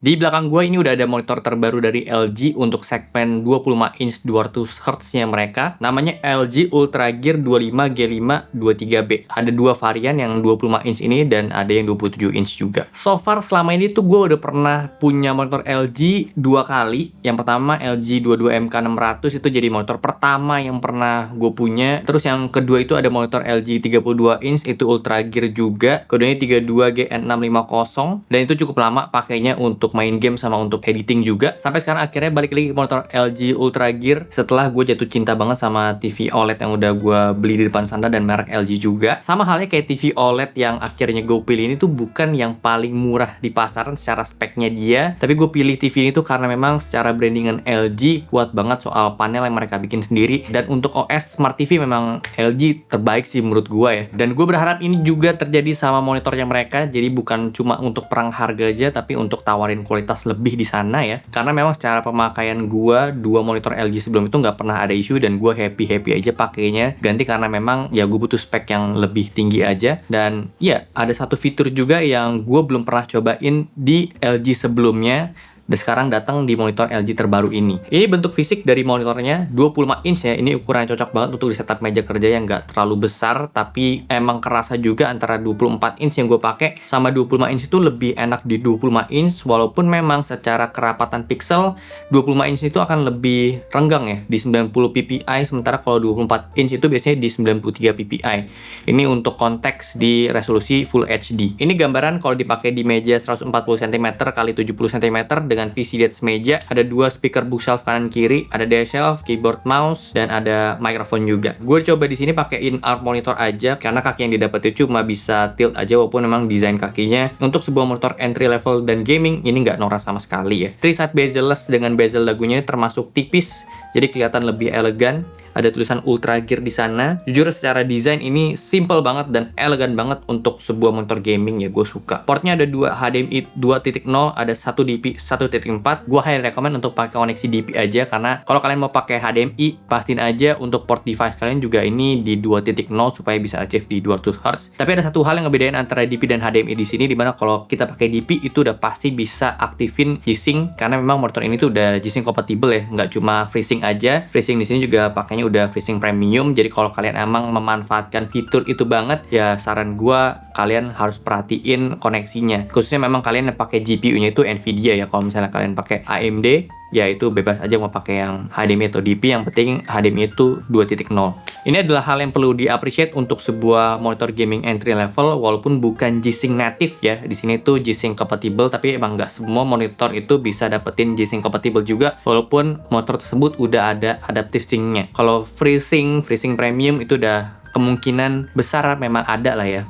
Di belakang gue ini udah ada monitor terbaru dari LG untuk segmen 25 inch 200 Hz-nya mereka. Namanya LG Ultra Gear 25G5 23B. Ada dua varian yang 25 inch ini dan ada yang 27 inch juga. So far selama ini tuh gue udah pernah punya monitor LG dua kali. Yang pertama LG 22MK600 itu jadi monitor pertama yang pernah gue punya. Terus yang kedua itu ada monitor LG 32 inch itu Ultra Gear juga. Kodenya 32GN650 dan itu cukup lama pakainya untuk main game sama untuk editing juga. Sampai sekarang akhirnya balik lagi ke monitor LG Ultra Gear setelah gue jatuh cinta banget sama TV OLED yang udah gue beli di depan sana dan merek LG juga. Sama halnya kayak TV OLED yang akhirnya gue pilih ini tuh bukan yang paling murah di pasaran secara speknya dia, tapi gue pilih TV ini tuh karena memang secara brandingan LG kuat banget soal panel yang mereka bikin sendiri, dan untuk OS Smart TV memang LG terbaik sih menurut gue ya. Dan gue berharap ini juga terjadi sama monitornya mereka, jadi bukan cuma untuk perang harga aja tapi untuk tawarin kualitas lebih di sana ya. Karena memang secara pemakaian gua dua monitor LG sebelum itu nggak pernah ada isu dan gua happy aja pakainya. Ganti karena memang ya gue butuh spek yang lebih tinggi aja. Dan ya ada satu fitur juga yang gua belum pernah cobain di LG sebelumnya dan sekarang datang di monitor LG terbaru ini. Ini bentuk fisik dari monitornya 25 inch ya. Ini ukuran cocok banget untuk di setup meja kerja yang nggak terlalu besar, tapi emang kerasa juga antara 24 inch yang gue pakai sama 25 inch itu lebih enak di 25 inch, walaupun memang secara kerapatan pixel 25 inch itu akan lebih renggang ya di 90 ppi, sementara kalau 24 inch itu biasanya di 93 ppi. Ini untuk konteks di resolusi Full HD. Ini gambaran kalau dipakai di meja 140 cm x 70 cm dengan PC di atas meja. Ada dua speaker bookshelf kanan kiri, ada dash shelf, keyboard, mouse, dan ada mikrofon juga. Gue coba di sini pakai in-out monitor aja karena kaki yang didapat itu cuma bisa tilt aja, walaupun memang desain kakinya untuk sebuah monitor entry level dan gaming ini nggak norak sama sekali ya. Three side bezel-less dengan bezel dagunya ini termasuk tipis, jadi kelihatan lebih elegan. Ada tulisan Ultra Gear di sana. Jujur secara desain ini simple banget dan elegan banget untuk sebuah monitor gaming ya, gue suka. Portnya ada dua HDMI 2.0, ada satu DP 1.4. Gue highly recommend untuk pakai koneksi DP aja, karena kalau kalian mau pakai HDMI pastiin aja untuk port device kalian juga ini di 2.0 supaya bisa achieve di 200 Hz. Tapi ada satu hal yang ngebedain antara DP dan HDMI di sini, dimana kalau kita pakai DP itu udah pasti bisa aktifin G-Sync, karena memang monitor ini tuh udah G-Sync compatible ya, nggak cuma FreeSync aja. FreeSync di sini juga pakainya udah FreeSync Premium. Jadi kalau kalian emang memanfaatkan fitur itu banget ya, saran gua kalian harus perhatiin koneksinya. Khususnya memang kalian yang pakai GPU-nya itu Nvidia ya. Kalau misalnya kalian pakai AMD ya itu bebas aja mau pakai yang HDMI atau DP, yang penting HDMI itu 2.0. Ini adalah hal yang perlu di-appreciate untuk sebuah monitor gaming entry level, walaupun bukan G-Sync native ya. Di sini tuh G-Sync compatible, tapi emang nggak semua monitor itu bisa dapetin G-Sync compatible juga, walaupun motor tersebut udah ada adaptive sync-nya. Kalau FreeSync Premium itu udah kemungkinan besar memang ada lah ya,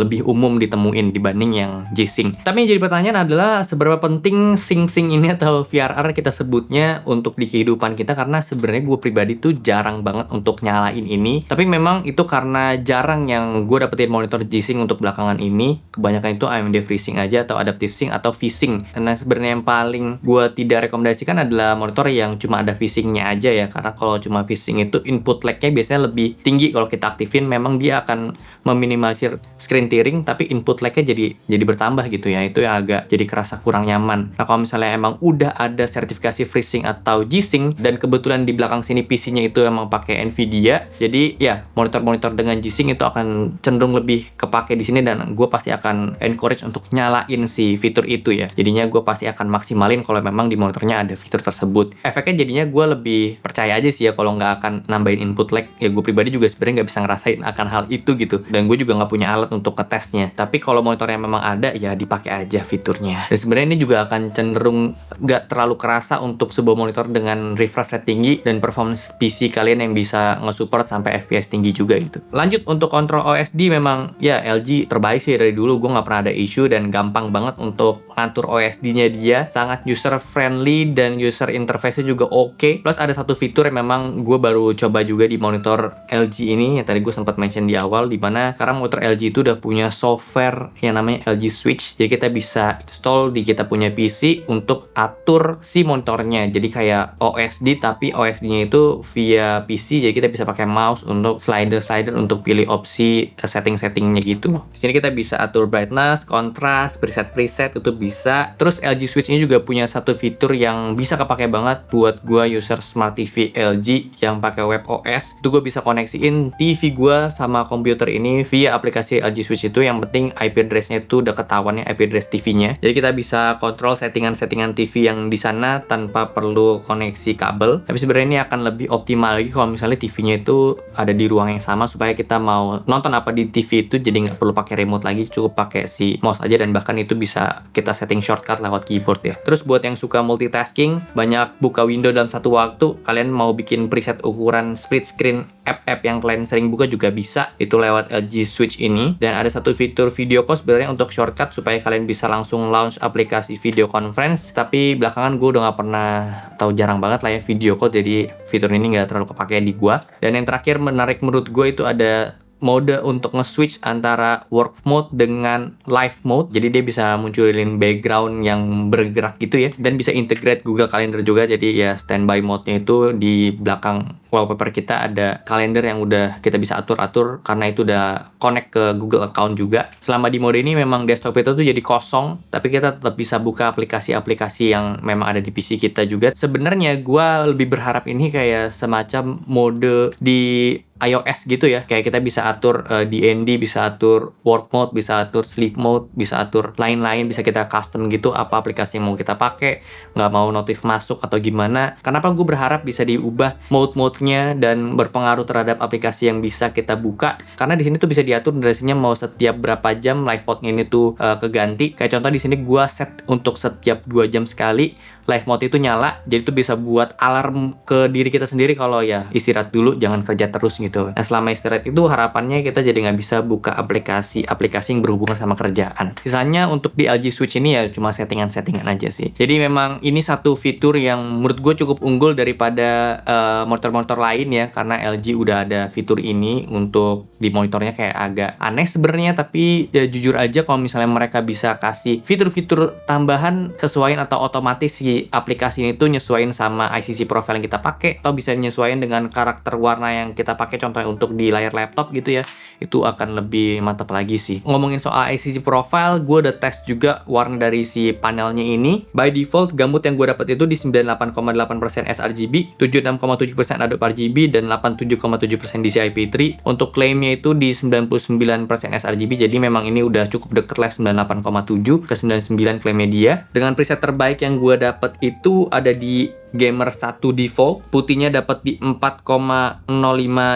lebih umum ditemuin dibanding yang G-Sync. Tapi yang jadi pertanyaan adalah seberapa penting sync ini atau VRR kita sebutnya untuk di kehidupan kita, karena sebenarnya gue pribadi tuh jarang banget untuk nyalain ini. Tapi memang itu karena jarang yang gue dapetin monitor G-Sync untuk belakangan ini. Kebanyakan itu AMD FreeSync aja atau Adaptive Sync atau V-Sync. Nah sebenarnya yang paling gue tidak rekomendasikan adalah monitor yang cuma ada V-Sync-nya aja ya, karena kalau cuma V-Sync itu input lag-nya biasanya lebih tinggi kalau kita aktifin. Memang dia akan meminimalisir screen tearing, tapi input lag-nya jadi bertambah gitu ya. Itu yang agak jadi kerasa kurang nyaman. Nah kalau misalnya emang udah ada sertifikasi FreeSync atau G-Sync dan kebetulan di belakang sini PC-nya itu emang pakai Nvidia, jadi ya monitor-monitor dengan G-Sync itu akan cenderung lebih kepake di sini, dan gue pasti akan encourage untuk nyalain si fitur itu ya. Jadinya gue pasti akan maksimalin kalau memang di monitornya ada fitur tersebut. Efeknya jadinya gue lebih percaya aja sih ya kalau nggak akan nambahin input lag. Ya gue pribadi juga sebenarnya nggak bisa ngerasain akan hal itu gitu, dan gue juga nggak punya alat untuk ngetesnya. Tapi kalau monitornya memang ada ya dipakai aja fiturnya. Dan sebenarnya ini juga akan cenderung nggak terlalu kerasa untuk sebuah monitor dengan refresh rate tinggi dan performance PC kalian yang bisa nge-support sampai FPS tinggi juga gitu. Lanjut untuk kontrol OSD, memang ya LG terbaik sih dari dulu. Gue nggak pernah ada issue dan gampang banget untuk ngatur OSD-nya dia. Sangat user friendly dan user interface-nya juga oke. Plus ada satu fitur yang memang gue baru coba juga di monitor LG ini yang tadi gue sempat mention di awal, dimana sekarang motor LG itu itu udah punya software yang namanya LG Switch. Jadi kita bisa install di kita punya PC untuk atur si monitornya. Jadi kayak OSD, tapi OSD-nya itu via PC. Jadi kita bisa pakai mouse untuk slider untuk pilih opsi setting-settingnya gitu. Di sini kita bisa atur brightness, kontras, preset itu bisa. Terus LG Switch ini juga punya satu fitur yang bisa kepake banget buat gua user Smart TV LG yang pakai web OS. Itu gue bisa koneksiin TV gua sama komputer ini via aplikasi LG Switch itu. Yang penting IP address-nya itu udah ketahuan ya, IP address TV-nya. Jadi kita bisa kontrol settingan-settingan TV yang di sana tanpa perlu koneksi kabel. Tapi sebenarnya ini akan lebih optimal lagi kalau misalnya TV-nya itu ada di ruang yang sama, supaya kita mau nonton apa di TV itu jadi nggak perlu pakai remote lagi, cukup pakai si mouse aja, dan bahkan itu bisa kita setting shortcut lewat keyboard ya. Terus buat yang suka multitasking, banyak buka window dalam satu waktu, kalian mau bikin preset ukuran split screen app-app yang kalian sering buka juga bisa, itu lewat LG Switch ini. Dan ada satu fitur video call sebenarnya untuk shortcut supaya kalian bisa langsung launch aplikasi video conference. Tapi belakangan gue udah nggak pernah, atau jarang banget lah ya video call, jadi fitur ini nggak terlalu kepake di gua. Dan yang terakhir menarik menurut gue itu ada mode untuk nge-switch antara work mode dengan live mode. Jadi dia bisa munculin background yang bergerak gitu ya, dan bisa integrate Google Calendar juga. Jadi ya standby mode-nya itu di belakang wallpaper kita ada kalender yang udah kita bisa atur-atur karena itu udah connect ke Google account juga. Selama di mode ini memang desktop itu tuh jadi kosong, tapi kita tetap bisa buka aplikasi-aplikasi yang memang ada di PC kita juga. Sebenarnya gua lebih berharap ini kayak semacam mode di iOS gitu ya, kayak kita bisa atur DND, bisa atur work mode, bisa atur sleep mode, bisa atur lain-lain, bisa kita custom gitu apa aplikasi yang mau kita pakai, nggak mau notif masuk atau gimana. Kenapa gue berharap bisa diubah mode-mode-nya dan berpengaruh terhadap aplikasi yang bisa kita buka, karena di sini tuh bisa diatur durasinya mau setiap berapa jam live mode ini tuh keganti. Kayak contoh di sini gue set untuk setiap 2 jam sekali live mode itu nyala, jadi itu bisa buat alarm ke diri kita sendiri kalau ya istirahat dulu, jangan kerja terus gitu. Nah selama istirahat itu harapannya kita jadi nggak bisa buka aplikasi-aplikasi yang berhubungan sama kerjaan. Sisanya untuk di LG Switch ini ya cuma settingan-settingan aja sih. Jadi memang ini satu fitur yang menurut gue cukup unggul daripada monitor-monitor lain ya, karena LG udah ada fitur ini untuk di monitornya kayak agak aneh sebenarnya, tapi ya jujur aja kalau misalnya mereka bisa kasih fitur-fitur tambahan sesuaiin atau otomatis si aplikasi ini tuh nyesuaiin sama ICC profile yang kita pakai, atau bisa nyesuaiin dengan karakter warna yang kita pakai contohnya untuk di layar laptop gitu ya, itu akan lebih mantap lagi sih. Ngomongin soal ICC profile, gue udah tes juga warna dari si panelnya ini. By default gambut yang gue dapat itu di 98,8% sRGB, 76,7% Adobe RGB, dan 87,7% DCI-P3. Untuk klaimnya itu di 99% sRGB, jadi memang ini udah cukup deket lah, 98,7 ke 99 klaimnya dia. Dengan preset terbaik yang gue dapat itu ada di Gamer 1 default, putihnya dapat di 4,05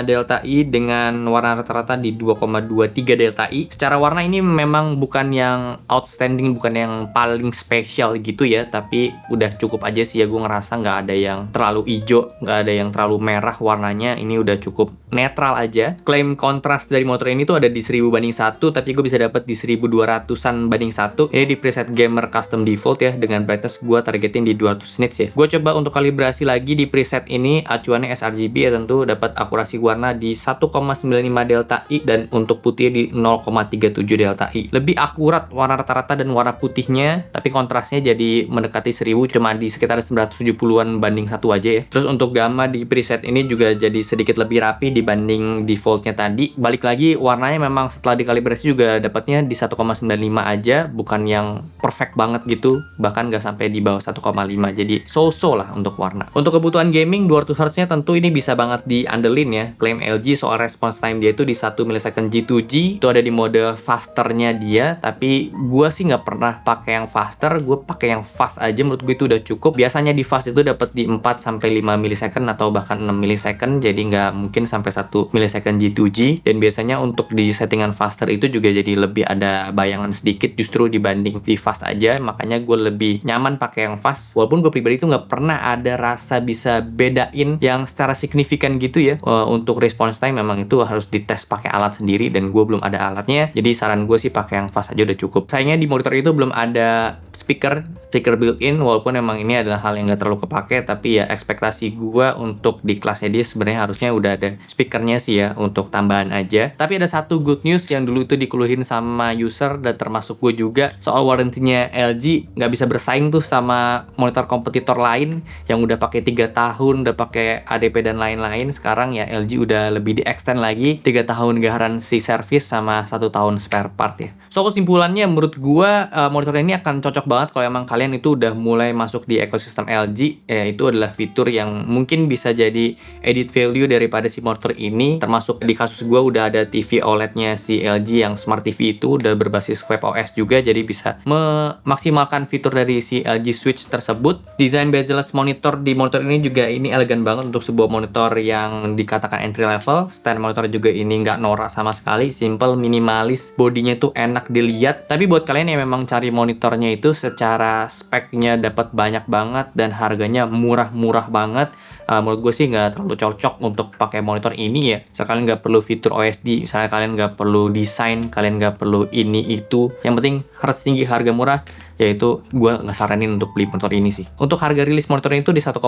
delta I dengan warna rata-rata di 2,23 delta I. Secara warna ini memang bukan yang outstanding, bukan yang paling spesial gitu ya, tapi udah cukup aja sih ya. Gue ngerasa nggak ada yang terlalu hijau, nggak ada yang terlalu merah warnanya, ini udah cukup netral aja. Klaim kontras dari motor ini tuh ada di 1000/1, tapi gue bisa dapat di 1200-an banding 1. Ini di preset Gamer Custom Default ya, dengan brightness gue targetin di 200 nits ya. Gue coba untuk kalibrasi lagi di preset ini, acuannya sRGB ya, tentu dapat akurasi warna di 1,95 delta I, dan untuk putih di 0,37 delta I. Lebih akurat warna rata-rata dan warna putihnya, tapi kontrasnya jadi mendekati 1000, cuma di sekitar 970-an banding 1 aja ya. Terus untuk gamma di preset ini juga jadi sedikit lebih rapi dibanding defaultnya tadi. Balik lagi warnanya memang setelah dikalibrasi juga dapatnya di 1,95 aja, bukan yang perfect banget gitu, bahkan nggak sampai di bawah 1,5, jadi so-so lah untuk warna. Untuk kebutuhan gaming 200 Hz nya tentu ini bisa banget diandelin ya. Klaim LG soal response time dia itu di 1 millisecond G2G, itu ada di mode fasternya dia, tapi gue sih nggak pernah pakai yang faster, gue pakai yang fast aja, menurut gue itu udah cukup. Biasanya di fast itu dapat di 4-5 millisecond atau bahkan 6 millisecond, jadi nggak mungkin sampai 1 millisecond G2G. Dan biasanya untuk di settingan faster itu juga jadi lebih ada bayangan sedikit justru dibanding di fast aja, makanya gue lebih nyaman pakai yang fast. Walaupun gue pribadi itu nggak pernah ada rasa bisa bedain yang secara signifikan gitu ya. Untuk response time memang itu harus dites pakai alat sendiri dan gue belum ada alatnya. Jadi saran gue sih pakai yang fast aja udah cukup. Sayangnya di monitor itu belum ada speaker built-in, walaupun emang ini adalah hal yang gak terlalu kepake, tapi ya ekspektasi gue untuk di kelasnya dia sebenarnya harusnya udah ada speakernya sih ya, untuk tambahan aja. Tapi ada satu good news yang dulu itu dikeluhin sama user dan termasuk gue juga, soal warrantinya LG nggak bisa bersaing tuh sama monitor kompetitor lain yang udah pakai 3 tahun, udah pakai ADP dan lain-lain. Sekarang ya LG udah lebih di extend lagi 3 tahun garansi service sama 1 tahun spare part ya. So kesimpulannya menurut gue monitor ini akan cocok banget kalau emang kalian itu udah mulai masuk di ekosistem LG. Itu adalah fitur yang mungkin bisa jadi edit value daripada si monitor ini. Termasuk di kasus gue udah ada TV OLED-nya si LG yang Smart TV itu udah berbasis WebOS juga, jadi bisa memaksimalkan fitur dari si LG Switch tersebut. Desain bezel monitor di monitor ini juga ini elegan banget untuk sebuah monitor yang dikatakan entry level. Stand monitor juga ini nggak norak sama sekali, simple, minimalis, bodinya tuh enak dilihat. Tapi buat kalian yang memang cari monitornya itu secara speknya dapat banyak banget dan harganya murah-murah banget, menurut gue sih nggak terlalu cocok untuk pakai monitor ini ya. Misalnya kalian nggak perlu fitur OSD, misalnya kalian nggak perlu desain, kalian nggak perlu ini itu, yang penting harus tinggi, harga murah, yaitu gue nggak saranin untuk beli monitor ini sih. Untuk harga rilis monitor itu di 1,9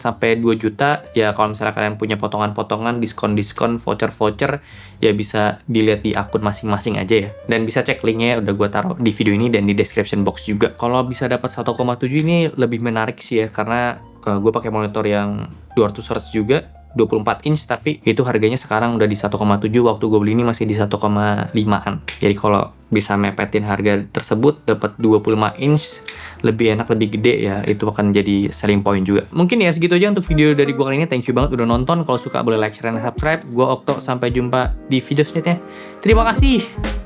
sampai 2 juta ya. Kalau misalnya kalian punya potongan-potongan, diskon-diskon, voucher-voucher, ya bisa dilihat di akun masing-masing aja ya. Dan bisa cek linknya, udah gue taruh di video ini dan di description box juga. Kalau bisa dapat 1,7 ini lebih menarik sih ya, karena gue pakai monitor yang 200 Hz juga, 24 inch, tapi itu harganya sekarang udah di 1,7, waktu gue beli ini masih di 1,5an. Jadi kalau bisa mepetin harga tersebut, dapat 25 inch lebih enak, lebih gede ya, itu akan jadi selling point juga. Mungkin ya segitu aja untuk video dari gue kali ini. Thank you banget udah nonton. Kalau suka boleh like, share, dan subscribe. Gue Okto, sampai jumpa di video selanjutnya. Terima kasih.